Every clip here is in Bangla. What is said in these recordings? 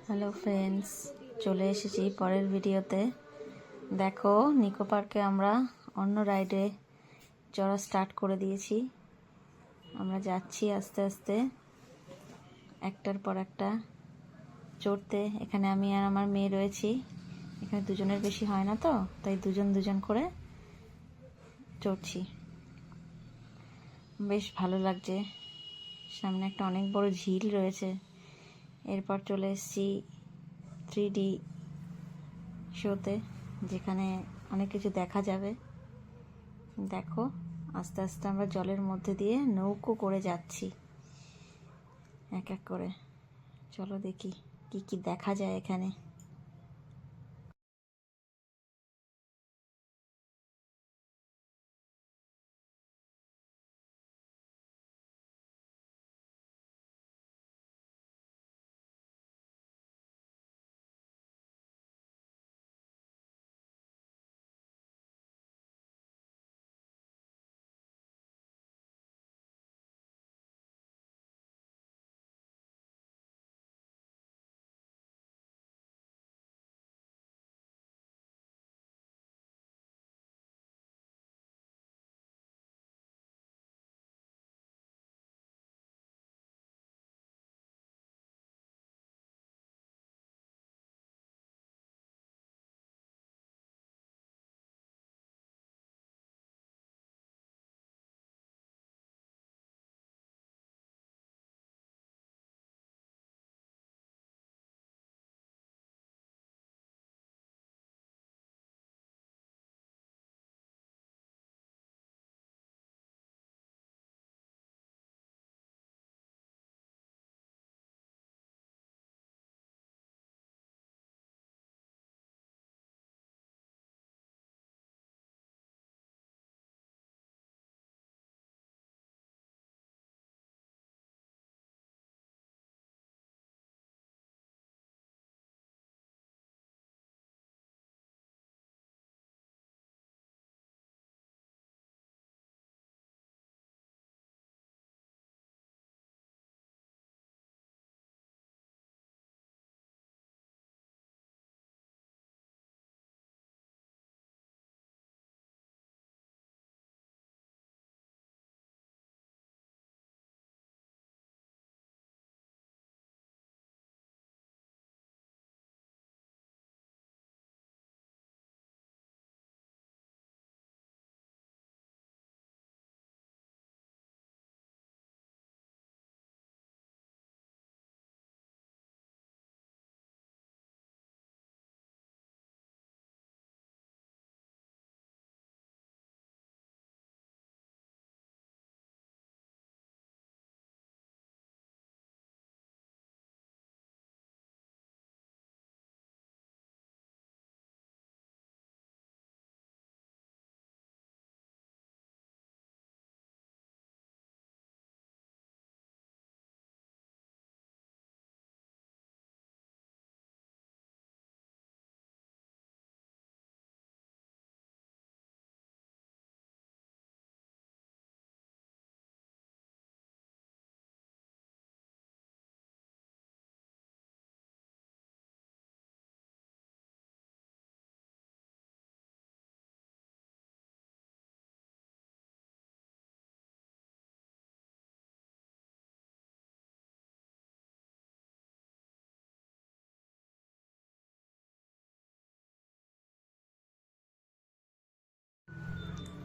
হ্যালো ফ্রেন্ডস, চলে এসেছি পরের ভিডিওতে। দেখো, নিকো পার্কে আমরা অন্য রাইডে চড়া স্টার্ট করে দিয়েছি। আমরা যাচ্ছি আস্তে আস্তে একটার পর একটা চড়তে। এখানে আমি আর আমার মেয়ে রয়েছি। এখানে দুজনের বেশি হয় না, তো তাই দুজন দুজন করে চড়ছি। বেশ ভালো লাগছে। সামনে একটা অনেক বড় ঝিল রয়েছে। এরপর চলে এসেছি 3D শোতে, যেখানে অনেক কিছু দেখা যাবে। দেখো, আস্তে আস্তে আমরা জলের মধ্যে দিয়ে নৌকো করে যাচ্ছি এক এক করে। চলো দেখি কি কি দেখা যায় এখানে।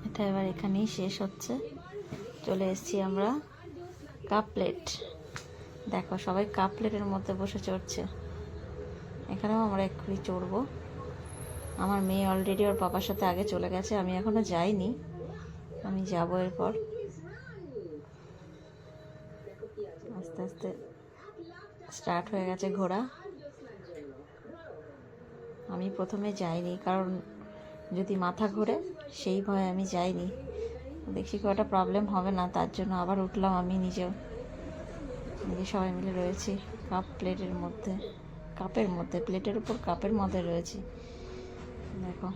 এটা এবার এখানেই শেষ হচ্ছে। চলে এসেছি আমরা কাপ প্লেট। দেখো, সবাই কাপ প্লেটের মধ্যে বসে চড়ছে। এখানেও আমরা এক্ষুনি চড়বো। আমার মেয়ে অলরেডি ওর পাপার সাথে আগে চলে গেছে, আমি এখনো যাইনি, আমি যাবো এরপর। আস্তে আস্তে স্টার্ট হয়ে গেছে ঘোরা। আমি প্রথমে যাইনি, কারণ যদি মাথা ঘোরে সেই ভয়ে আমি যাইনি। দেখছি খুব একটা প্রবলেম হবে না, তার জন্য আবার উঠলাম। আমি নিজে সবাই মিলে রয়েছি কাপ প্লেটের মধ্যে, প্লেটের উপর কাপের মধ্যে রয়েছি। দেখো।